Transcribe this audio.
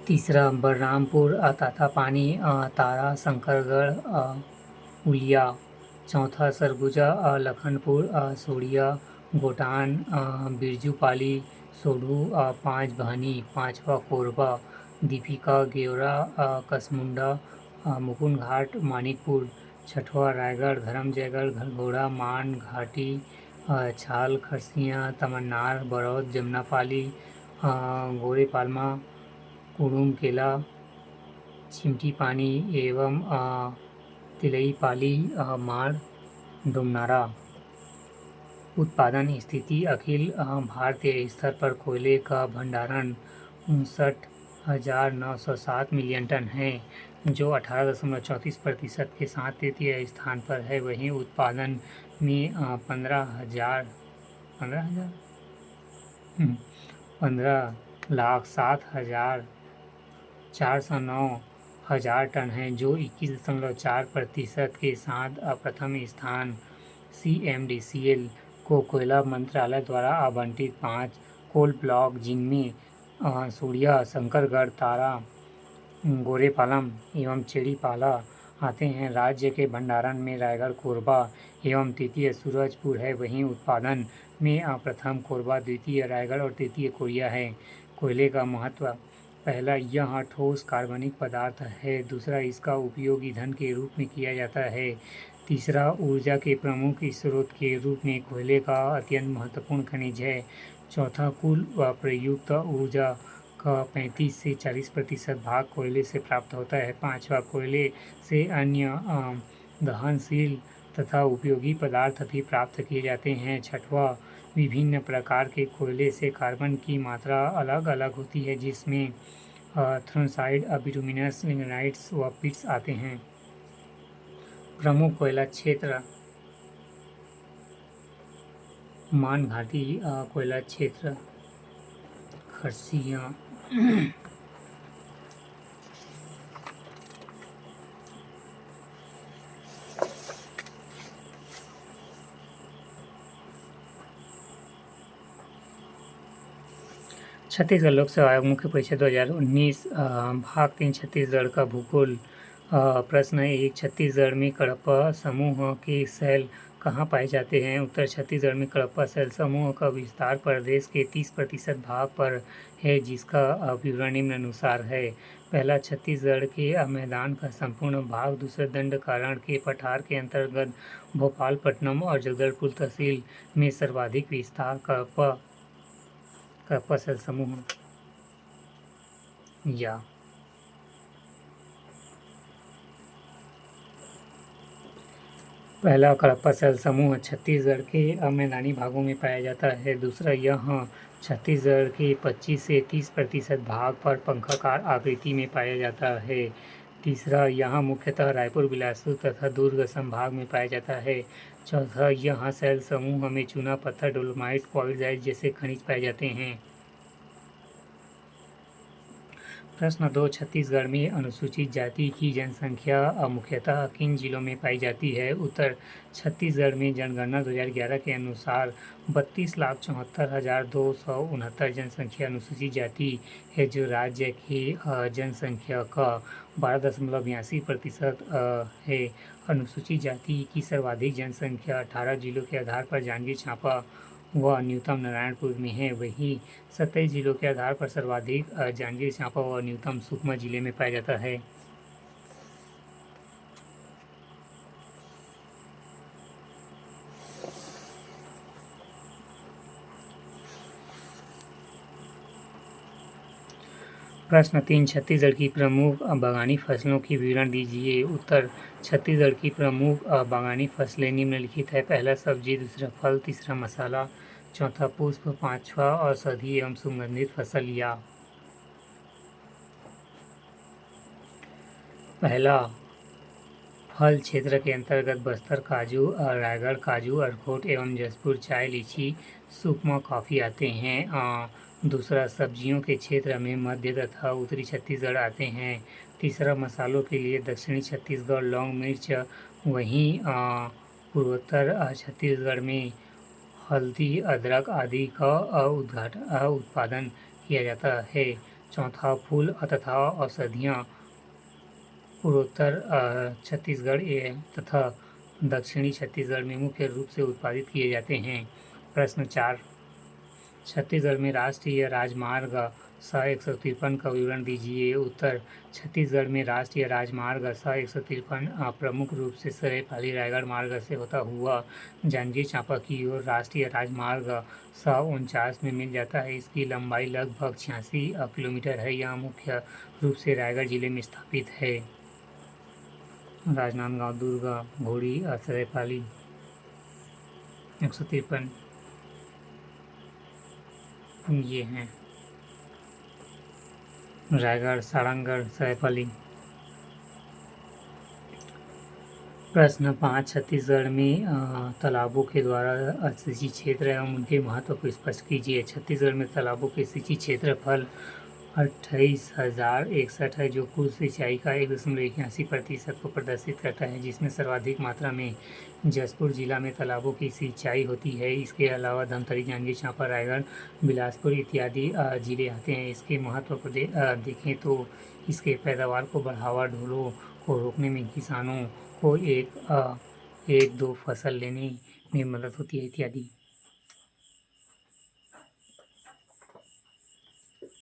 तीसरा बलरामपुर, तातापानी, तारा, शंकरगढ़, उलिया। चौथा सरगुजा, लखनपुर, सोड़िया, गोटान, बिरजूपाली, सोढ़ू, पाँच बहनी। पाँचवा कोरबा, दीपिका, गेवरा, कसमुंडा, मुकुंद घाट, मानिकपुर। छठवा रायगढ़, धर्मजयगढ़, घरघोड़ा, मान, घाटी, छाल, खरसिया, तमन्नार, बरौद, जमनापाली, गोरेपालमा, कुडुम केला, चिमटी पानी एवं तिलईपाली, माड़, डुमनारा। उत्पादन स्थिति अखिल भारतीय स्तर पर कोयले का भंडारण 59,907 मिलियन टन है, जो 18.34% के साथ तृतीय स्थान पर है। वहीं उत्पादन में 15,07,409 टन है, जो 21.4% के साथ प्रथम स्थान। CMDCL को कोयला मंत्रालय द्वारा आवंटित 5 कोल ब्लॉक, जिनमें सूड़िया, शंकरगढ़, तारा, गोरेपालम एवं चेड़ीपाला आते हैं। राज्य के भंडारण में रायगढ़, कोरबा एवं तृतीय सूरजपुर है। वहीं उत्पादन में प्रथम कोरबा, द्वितीय रायगढ़ और तृतीय कोरिया है। कोयले का महत्व: पहला, यह ठोस कार्बनिक पदार्थ है। दूसरा, इसका उपयोग ईंधन के रूप में किया जाता है। तीसरा, ऊर्जा के प्रमुख स्रोत के रूप में कोयले का अत्यंत महत्वपूर्ण खनिज है। चौथा, कुल प्रयुक्त ऊर्जा का 35 से 40% भाग कोयले से प्राप्त होता है। पाँचवा, कोयले से अन्य दहनशील तथा उपयोगी पदार्थ भी प्राप्त किए जाते हैं। छठवां, विभिन्न प्रकार के कोयले से कार्बन की मात्रा अलग अलग होती है, जिसमें थ्रोनसाइड, बिटुमिनस, लिग्नाइट्स व पिट्स आते हैं। प्रमुख कोयला क्षेत्र: मान घाटी कोयला क्षेत्र, खरसिया, छत्तीसगढ़ लोक सेवा आयोग मुख्य परीक्षा 2019 भाग 3 छत्तीसगढ़ का भूगोल। प्रश्न 1, छत्तीसगढ़ में कडप्पा समूह के शैल कहाँ पाए जाते हैं? उत्तर, छत्तीसगढ़ में कडप्पा शैल समूह का विस्तार प्रदेश के 30% भाग पर है, जिसका विवरण निम्नानुसार है। पहला, छत्तीसगढ़ के मैदान का संपूर्ण भाग। दूसरा, दंडकारण्य के पठार के अंतर्गत भोपालपट्टनम और जगदलपुर तहसील में सर्वाधिक विस्तार कडप्पा शैल समूह। या पहला, कडप्पा शैल समूह छत्तीसगढ़ के मैदानी भागों में पाया जाता है। दूसरा, यह छत्तीसगढ़ के 25 से 30% भाग पर पंखाकार आकृति में पाया जाता है। तीसरा, यह मुख्यतः रायपुर, बिलासपुर तथा दुर्ग संभाग में पाया जाता है। चौथा, यह शैल समूह में चूना पत्थर, डोलोमाइट, क्वार्ट्ज़ाइट जैसे खनिज पाए जाते हैं। प्रश्न 2, छत्तीसगढ़ में अनुसूचित जाति की जनसंख्या मुख्यतः किन जिलों में पाई जाती है? उत्तर, छत्तीसगढ़ में जनगणना 2011 के अनुसार 32,74,269 जनसंख्या अनुसूचित जाति है, जो राज्य की जनसंख्या का 12.82% है। अनुसूचित जाति की सर्वाधिक जनसंख्या 18 जिलों के आधार पर जांजगीर चांपा व न्यूनतम नारायणपुर में है। वहीं 27 जिलों के आधार पर सर्वाधिक जांजगीर चांपा व न्यूनतम सुकमा जिले में पाया जाता है। प्रश्न 3, छत्तीसगढ़ की प्रमुख बागानी फसलों की विवरण दीजिए। उत्तर, छत्तीसगढ़ की प्रमुख बागानी फसलें निम्नलिखित है। पहला, सब्जी। दूसरा, फल। तीसरा, मसाला। चौथा, पुष्प। पाँचवा, औषधि एवं सुगंधित फसल। या पहला, फल क्षेत्र के अंतर्गत बस्तर काजू, रायगढ़ काजू, अखरोट एवं जशपुर चाय, लीची, सुकमा कॉफ़ी आते हैं। दूसरा, सब्जियों के क्षेत्र में मध्य तथा उत्तरी छत्तीसगढ़ आते हैं। तीसरा, मसालों के लिए दक्षिणी छत्तीसगढ़, लौंग, मिर्च। वहीं पूर्वोत्तर छत्तीसगढ़ में हल्दी, अदरक आदि का उत्पादन किया जाता है। चौथा फूल तथा औषधियाँ पूर्वोत्तर छत्तीसगढ़ तथा दक्षिणी छत्तीसगढ़ में मुख्य रूप से उत्पादित किए जाते हैं। प्रश्न 4, छत्तीसगढ़ में राष्ट्रीय राजमार्ग स 153 का विवरण दीजिए। उत्तर, छत्तीसगढ़ में राष्ट्रीय राजमार्ग स 153 प्रमुख रूप से सरायपाली रायगढ़ मार्ग से होता हुआ जांजगीर चांपा की ओर राष्ट्रीय राजमार्ग स 49 में मिल जाता है। इसकी लंबाई लगभग 86 किलोमीटर है। यह मुख्य रूप से रायगढ़ जिले में स्थापित है। राजनांदगांव, दुर्ग, घोड़ी, सरायपाली 153 ये हैं। रायगढ़, सारंगगढ़, सरायपाली। प्रश्न 5, छत्तीसगढ़ में तालाबों के द्वारा सिंचित क्षेत्र एवं उनके महत्व को स्पष्ट कीजिए। छत्तीसगढ़ में तालाबों के सिंचित क्षेत्रफल 28,061 है, जो कुल सिंचाई का 1.81% को प्रदर्शित करता है, जिसमें सर्वाधिक मात्रा में जशपुर जिला में तालाबों की सिंचाई होती है। इसके अलावा धमतरी, जांजगीर चांपा, रायगढ़, बिलासपुर इत्यादि जिले आते हैं। इसके महत्व को देखें तो इसके पैदावार को बढ़ावा, ढोलों को रोकने में किसानों को एक दो फसल लेने में मदद होती है इत्यादि।